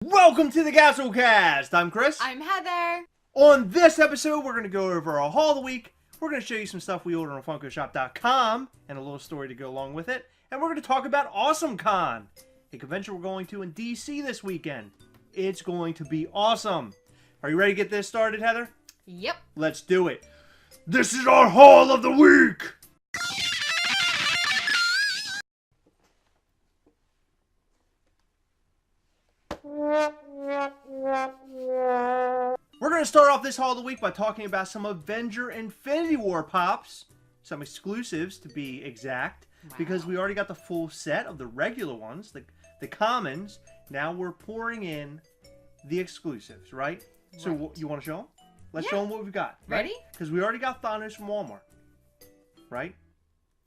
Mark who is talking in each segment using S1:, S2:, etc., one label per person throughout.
S1: Welcome to the Gastlecast. I'm Chris.
S2: I'm Heather.
S1: On this episode, we're going to go over our haul of the week. We're going to show you some stuff we ordered on FunkoShop.com and a little story to go along with it. And we're going to talk about AwesomeCon, a convention we're going to in DC this weekend. It's going to be awesome. Are you ready to get this started, Heather?
S2: Yep.
S1: Let's do it. This is our haul of the week. We're going to start off this haul of the week by talking about some Avenger Infinity War pops, some exclusives to be exact, because we already got the full set of the regular ones, the commons. Now we're pouring in the exclusives, right? So you want to show them? Let's show them what we've got. Right?
S2: Ready?
S1: Because we already got Thanos from Walmart, right?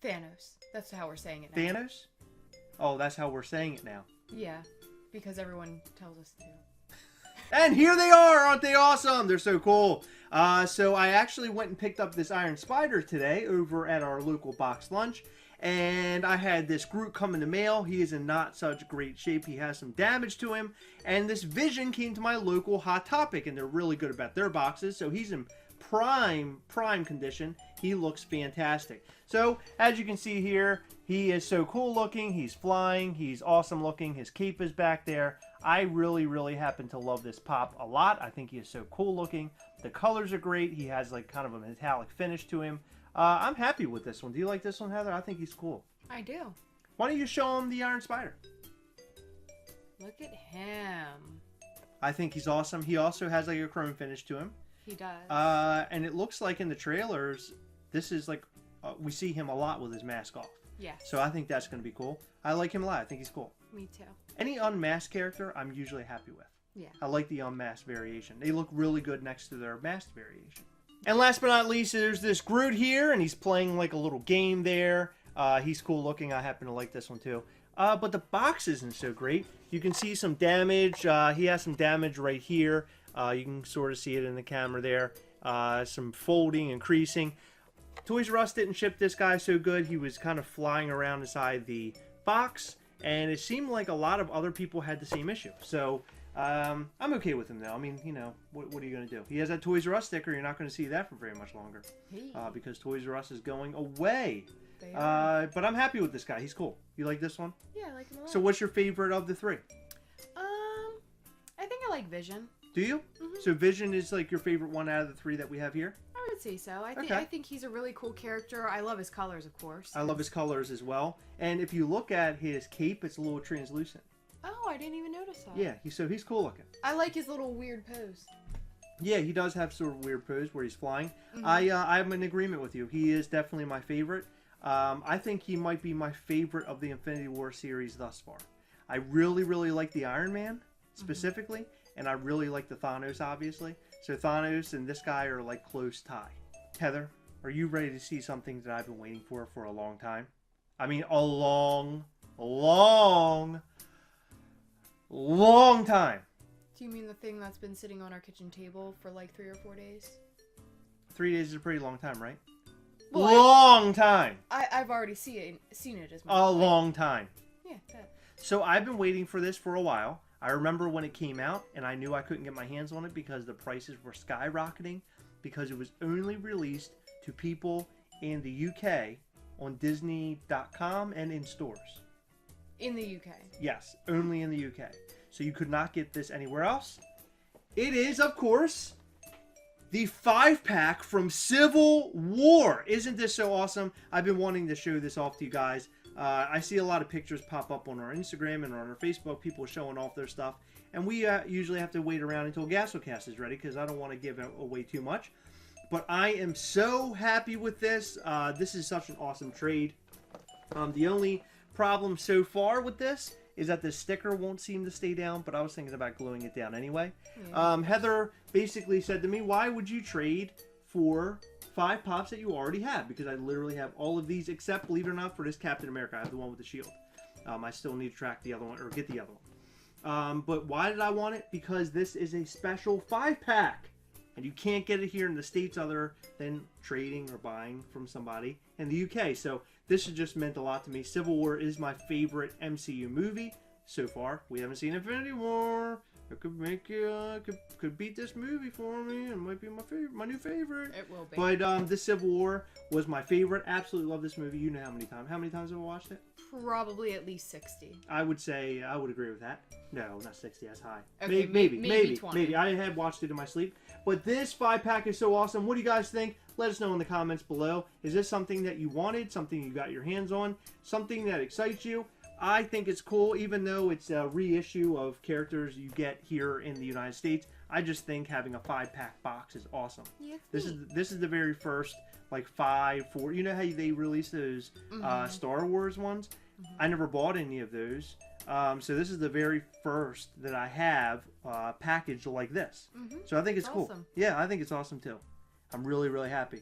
S2: Thanos. That's how we're saying it now.
S1: Thanos? Oh, that's how we're saying it now.
S2: Yeah, because everyone tells us to.
S1: And here they are! Aren't they awesome? They're so cool. So I actually went and picked up this Iron Spider today over at our local box lunch. And I had this Groot come in the mail. He is in not such great shape. He has some damage to him. And this Vision came to my local Hot Topic. And they're really good about their boxes. So he's in prime condition. He looks fantastic. So as you can see here, he is so cool looking. He's flying. He's awesome looking. His cape is back there. I really happen to love this pop a lot. I think he is so cool looking. The colors are great. He has like kind of a metallic finish to him. I'm happy with this one. Do you like this one, Heather? I think he's cool.
S2: I do.
S1: Why don't you show him the Iron Spider?
S2: Look at him.
S1: I think he's awesome. He also has like a chrome finish to him.
S2: He does.
S1: And it looks like in the trailers, this is like, we see him a lot with his mask off.
S2: Yes.
S1: So I think that's going to be cool. I like him a lot. I think he's cool.
S2: Me too.
S1: Any unmasked character, I'm usually happy with.
S2: Yeah.
S1: I like the unmasked variation. They look really good next to their masked variation. And last but not least, there's this Groot here, and he's playing like a little game there. He's cool looking. I happen to like this one too. But the box isn't so great. You can see some damage. He has some damage right here. You can sort of see it in the camera there. Some folding and creasing. Toys R Us didn't ship this guy so good. He was kind of flying around inside the box, and it seemed like a lot of other people had the same issue. So I'm okay with him though. I mean, you know, what are you going to do? He has that Toys R Us sticker. You're not going to see that for very much longer because Toys R Us is going away. But I'm happy with this guy. He's cool. You like this one?
S2: Yeah, I like him a lot.
S1: So what's your favorite of the three?
S2: I think I like Vision.
S1: Do you? Mm-hmm. So Vision is like your favorite one out of the three that we have here?
S2: I would say so. I think he's a really cool character. I love his colors, of course.
S1: I love his colors as well. And if you look at his cape, it's a little translucent.
S2: Oh, I didn't even notice that.
S1: Yeah, he's cool looking.
S2: I like his little weird pose.
S1: Yeah, he does have sort of weird pose where he's flying.
S2: Mm-hmm.
S1: I'm in agreement with you. He is definitely my favorite. I think he might be my favorite of the Infinity War series thus far. I really like the Iron Man specifically, and I really like the Thanos, obviously. So Thanos and this guy are like close tie. Heather, are you ready to see something that I've been waiting for a long time? I mean, a long time.
S2: Do you mean the thing that's been sitting on our kitchen table for like 3 or 4 days?
S1: 3 days is a pretty long time, right?
S2: Well,
S1: long time.
S2: I've already seen it as much.
S1: A long time.
S2: Yeah.
S1: So I've been waiting for this for a while. I remember when it came out, and I knew I couldn't get my hands on it because the prices were skyrocketing because it was only released to people in the UK on Disney.com and in stores.
S2: In the UK?
S1: Yes, only in the UK. So you could not get this anywhere else. It is, of course, the 5-pack from Civil War. Isn't this so awesome? I've been wanting to show this off to you guys. I see a lot of pictures pop up on our Instagram and on our Facebook, people showing off their stuff. And we usually have to wait around until Gastlecast is ready because I don't want to give away too much. But I am so happy with this. This is such an awesome trade. The only problem so far with this is that the sticker won't seem to stay down, but I was thinking about gluing it down anyway. Yeah. Heather basically said to me, why would you trade for 5 pops that you already have? Because I literally have all of these except, believe it or not, for this Captain America. I have the one with the shield. I still need to track the other one, or get the other one. But why did I want it? Because this is a special 5-pack. And you can't get it here in the States other than trading or buying from somebody in the UK. So this has just meant a lot to me. Civil War is my favorite MCU movie so far. We haven't seen Infinity War, It could make could beat this movie for me. It might be my new favorite.
S2: It will be.
S1: But this Civil War was my favorite. Absolutely love this movie. You know how many times? How many times have I watched it?
S2: Probably at least 60.
S1: I would say I would agree with that. No, not 60. That's high.
S2: Okay,
S1: maybe
S2: 20.
S1: Maybe I have watched it in my sleep. But this 5-pack is so awesome. What do you guys think? Let us know in the comments below. Is this something that you wanted? Something you got your hands on? Something that excites you? I think it's cool, even though it's a reissue of characters you get here in the United States. I just think having a 5-pack box is awesome.
S2: Yeah,
S1: this is the very first like 4. You know how they release those Star Wars ones? I never bought any of those. So this is the very first that I have packaged like this. So I think it's cool.
S2: Awesome.
S1: Yeah, I think it's awesome too. I'm really, really happy.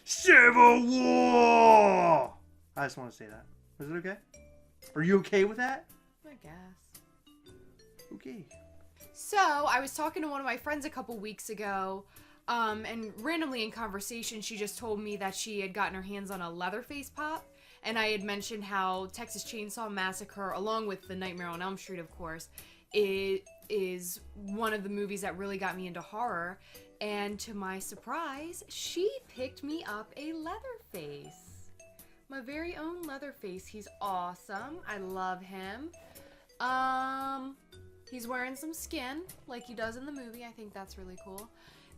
S1: Civil War! I just want to say that. Is it okay? Are you okay with that?
S2: I guess.
S1: Okay.
S2: So, I was talking to one of my friends a couple weeks ago, and randomly in conversation, she just told me that she had gotten her hands on a Leatherface pop, and I had mentioned how Texas Chainsaw Massacre, along with The Nightmare on Elm Street, of course, is one of the movies that really got me into horror, and to my surprise, she picked me up a Leatherface. My very own Leatherface. He's awesome. I love him. He's wearing some skin like he does in the movie. I think that's really cool.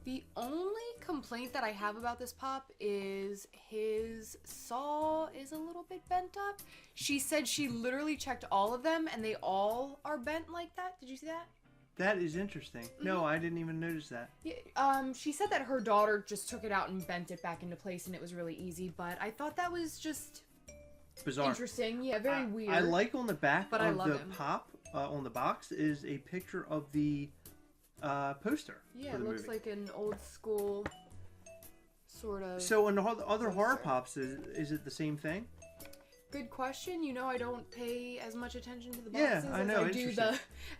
S2: The only complaint that I have about this pop is his saw is a little bit bent up. She said she literally checked all of them and they all are bent like that. Did you see that?
S1: That is interesting. No, I didn't even notice that.
S2: Yeah, she said that her daughter just took it out and bent it back into place and it was really easy, but I thought that was just
S1: bizarre.
S2: Interesting. Yeah, very weird.
S1: I like on the back
S2: but
S1: of the pop on the box is a picture of the poster.
S2: Yeah,
S1: for the
S2: it looks
S1: movie.
S2: like an old school sort of.
S1: So in the other horror pops, is it the same thing?
S2: Good question. You know, I don't pay as much attention to the
S1: Yeah,
S2: boxes
S1: I know,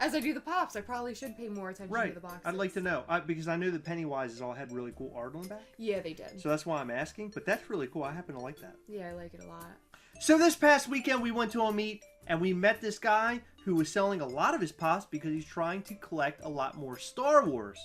S2: as I do the pops. I probably should pay more attention to the boxes.
S1: I'd like to know because I know the Pennywises all had really cool art on the back.
S2: Yeah, they did.
S1: So that's why I'm asking. But that's really cool. I happen to like that.
S2: Yeah, I like it a lot.
S1: So this past weekend we went to a meet and we met this guy who was selling a lot of his pops because he's trying to collect a lot more Star Wars.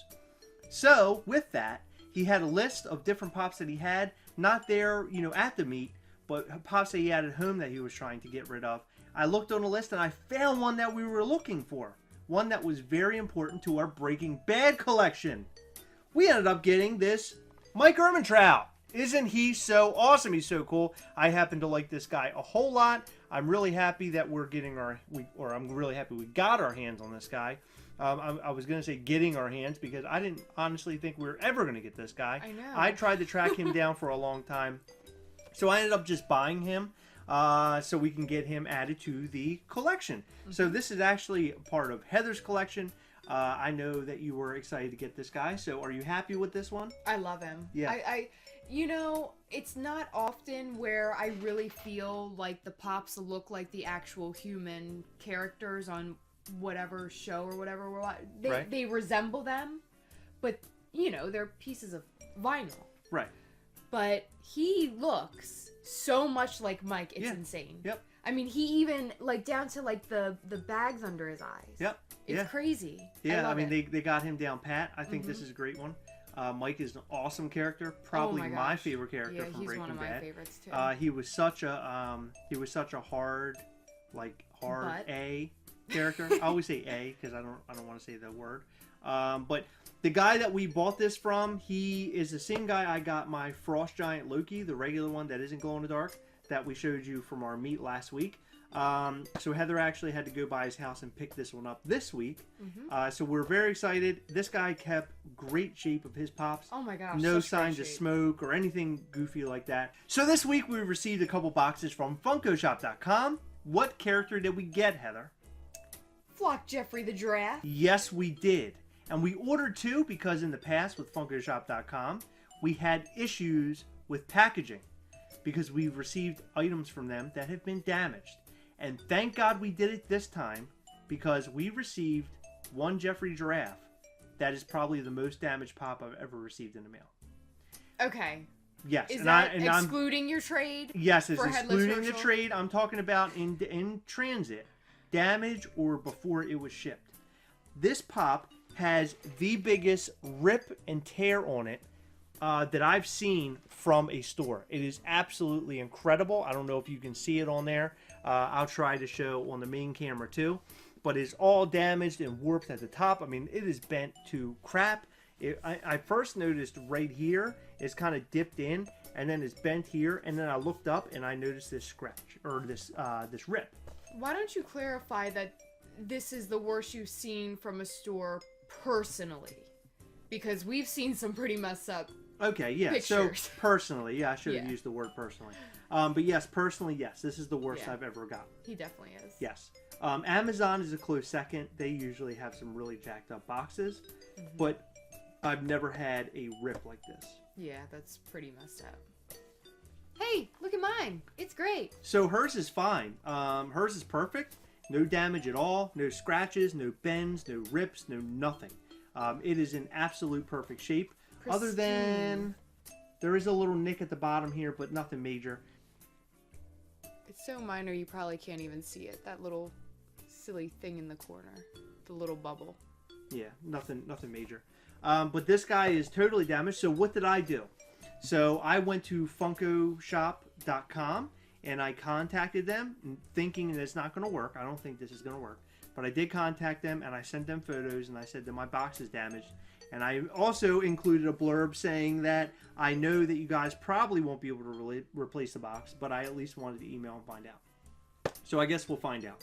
S1: So with that, he had a list of different pops that he had, not there, at the meet, but pops that he had at home that he was trying to get rid of. I looked on the list and I found one that we were looking for. One that was very important to our Breaking Bad collection. We ended up getting this Mike Ehrmantraut. Isn't he so awesome? He's so cool. I happen to like this guy a whole lot. I'm really happy that I'm really happy we got our hands on this guy. I was going to say getting our hands because I didn't honestly think we were ever going to get this guy.
S2: I know.
S1: I tried to track him down for a long time. So I ended up just buying him so we can get him added to the collection. So this is actually part of Heather's collection. I know that you were excited to get this guy. So are you happy with this one?
S2: I love him.
S1: Yeah.
S2: It's not often where I really feel like the pops look like the actual human characters on whatever show or whatever we're watching. They resemble them, but, they're pieces of vinyl.
S1: Right.
S2: But he looks so much like Mike, it's insane.
S1: Yep.
S2: I mean, he even, down to, the bags under his eyes.
S1: Yep.
S2: It's crazy.
S1: Yeah, they got him down pat. I think this is a great one. Mike is an awesome character, probably my favorite character from Breaking Bad. Yeah, he's one of my favorites too. He was such a hard A character. I always say A because I don't want to say the word. But the guy that we bought this from, he is the same guy I got my Frost Giant Loki, the regular one that isn't glow in the dark, that we showed you from our meet last week. So Heather actually had to go by his house and pick this one up this week. So we're very excited. This guy kept great shape of his pops.
S2: Oh my gosh.
S1: No signs of smoke or anything goofy like that. So this week we received a couple boxes from FunkoShop.com. What character did we get, Heather?
S2: Flock Jeffrey the Giraffe.
S1: Yes, we did. And we ordered two because in the past with FunkoShop.com, we had issues with packaging because we've received items from them that have been damaged. And thank God we did it this time because we received one Jeffrey Giraffe that is probably the most damaged pop I've ever received in the mail.
S2: Okay.
S1: Yes.
S2: Is that excluding your trade?
S1: Yes, it's excluding the trade. I'm talking about in transit, damage or before it was shipped. This pop has the biggest rip and tear on it that I've seen from a store. It is absolutely incredible. I don't know if you can see it on there. I'll try to show on the main camera too. But it's all damaged and warped at the top. I mean, it is bent to crap. I first noticed right here, it's kind of dipped in, and then it's bent here, and then I looked up and I noticed this scratch, or this rip.
S2: Why don't you clarify that this is the worst you've seen from a store personally? Because we've seen some pretty messed up pictures.
S1: So personally, I should have used the word personally. But yes, personally, yes, this is the worst I've ever got.
S2: He definitely is.
S1: Yes. Amazon is a close second. They usually have some really jacked up boxes, but I've never had a rip like this.
S2: Yeah, that's pretty messed up. Hey, look at mine. It's great.
S1: So hers is fine. Hers is perfect. No damage at all. No scratches, no bends, no rips, no nothing. It is in absolute perfect shape.
S2: Pristine.
S1: Other than there is a little nick at the bottom here, but nothing major.
S2: It's so minor you probably can't even see it. That little silly thing in the corner. The little bubble.
S1: Yeah, nothing major. But this guy is totally damaged. So what did I do? So I went to funkoshop.com and I contacted them thinking that it's not going to work. I don't think this is going to work. But I did contact them and I sent them photos and I said that my box is damaged. And I also included a blurb saying that I know that you guys probably won't be able to replace the box, but I at least wanted to email and find out. So I guess we'll find out.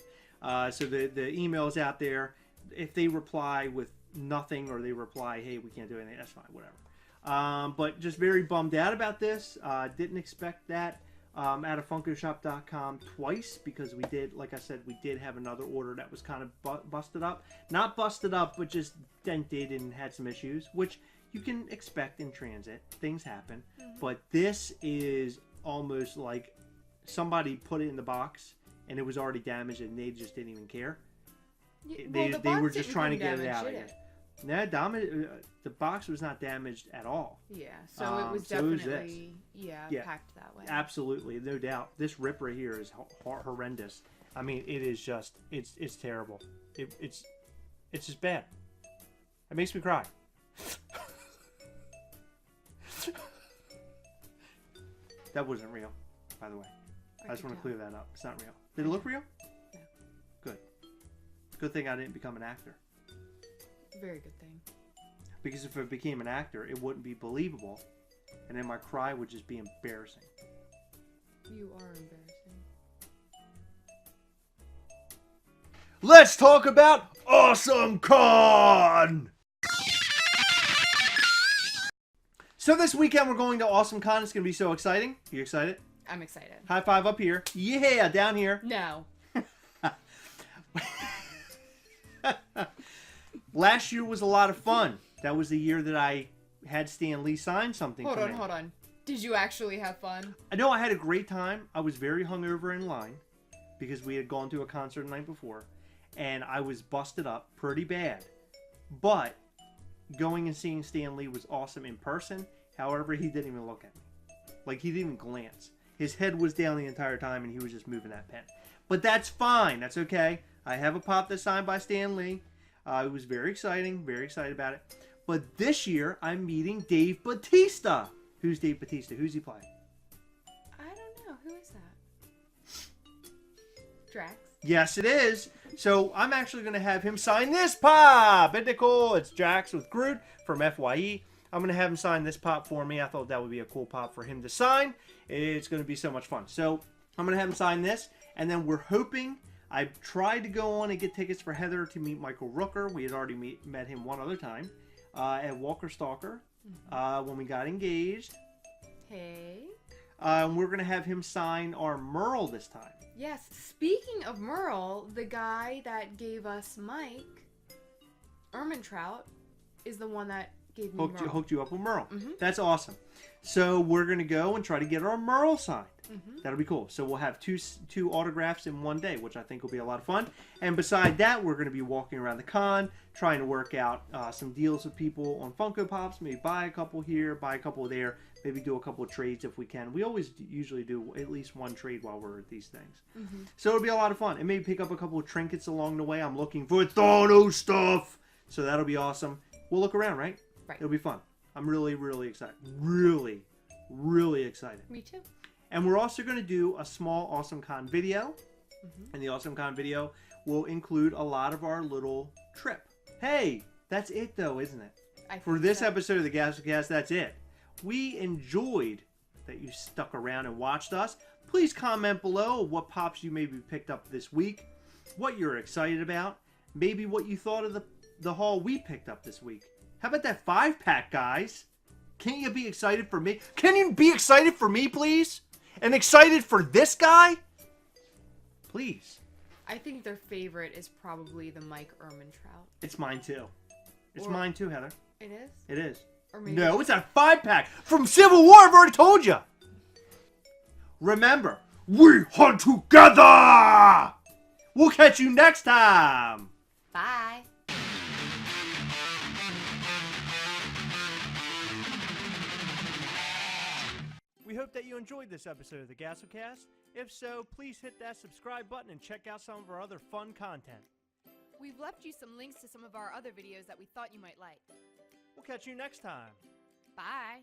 S1: So the email is out there. If they reply with nothing or they reply, hey, we can't do anything, that's fine, whatever. But just very bummed out about this. Didn't expect that out of funkoshop.com twice because we did, like I said, we did have another order that was kind of busted up. Not busted up, but just dented and had some issues, which you can expect in transit. Things happen. But this is almost like somebody put it in the box and it was already damaged and they just didn't even care. They were just trying to get it out of here. No, the box was not damaged at all.
S2: Yeah, so it was definitely packed that way.
S1: Absolutely, no doubt. This rip right here is horrendous. I mean, it is just it's terrible. It's just bad. It makes me cry. That wasn't real, by the way. I just want to clear that up. It's not real. Did it look real?
S2: No.
S1: Good. Good thing I didn't become an actor.
S2: Very good thing.
S1: Because if I became an actor, it wouldn't be believable, and then my cry would just be embarrassing.
S2: You are embarrassing.
S1: Let's talk about AwesomeCon! So this weekend we're going to AwesomeCon. It's going to be so exciting. Are you excited?
S2: I'm excited.
S1: High five up here. Yeah, down here.
S2: No.
S1: Last year was a lot of fun. That was the year that I had Stan Lee sign something.
S2: Hold on. Did you actually have fun?
S1: I know I had a great time. I was very hungover in line because we had gone to a concert the night before, and I was busted up pretty bad. But going and seeing Stan Lee was awesome in person. However, he didn't even look at me. Like, he didn't even glance. His head was down the entire time, and he was just moving that pen. But that's fine. That's okay. I have a pop that's signed by Stan Lee. It was very exciting. Very excited about it. But this year, I'm meeting Dave Bautista. Who's Dave Bautista? Who's he playing?
S2: I don't know. Who is that? Drax?
S1: Yes, it is. So I'm actually going to have him sign this pop. Isn't it cool? It's Drax with Groot from FYE. I'm going to have him sign this pop for me. I thought that would be a cool pop for him to sign. It's going to be so much fun. So I'm going to have him sign this. And then we're hoping... I tried to go on and get tickets for Heather to meet Michael Rooker. We had already met him one other time at Walker Stalker when we got engaged.
S2: Hey.
S1: We're going to have him sign our Merle this time.
S2: Yes. Speaking of Merle, the guy that gave us Mike, Ermintrout, is the one that gave me Merle.
S1: Hooked you up with Merle. That's awesome. So we're going to go and try to get our Merle signed. That'll be cool. So we'll have two autographs in one day, which I think will be a lot of fun. And beside that, we're going to be walking around the con, trying to work out some deals with people on Funko Pops. Maybe buy a couple here, buy a couple there. Maybe do a couple of trades if we can. We always usually do at least one trade while we're at these things.
S2: Mm-hmm.
S1: So it'll be a lot of fun. And maybe pick up a couple of trinkets along the way. I'm looking for Thanos stuff. So that'll be awesome. We'll look around, right?
S2: Right.
S1: It'll be fun. I'm really, really excited. Really, really excited.
S2: Me too.
S1: And we're also going to do a small AwesomeCon video.
S2: Mm-hmm.
S1: And the AwesomeCon video will include a lot of our little trip. Hey, that's it though, isn't it? For this episode of the Gastlecast, that's it. We enjoyed that you stuck around and watched us. Please comment below what pops you maybe picked up this week, what you're excited about, maybe what you thought of the haul we picked up this week. How about that 5-pack, guys? Can't you be excited for me? Can you be excited for me, please? And excited for this guy? Please.
S2: I think their favorite is probably the Mike Ehrmantraut.
S1: It's mine too. It's mine too, Heather.
S2: It is?
S1: It is.
S2: Or maybe
S1: No, it's a 5-pack from Civil War. I've already told you. Remember, we hunt together. We'll catch you next time.
S2: Bye.
S1: We hope that you enjoyed this episode of the Gastlecast. If so, please hit that subscribe button and check out some of our other fun content.
S2: We've left you some links to some of our other videos that we thought you might like.
S1: We'll catch you next time.
S2: Bye.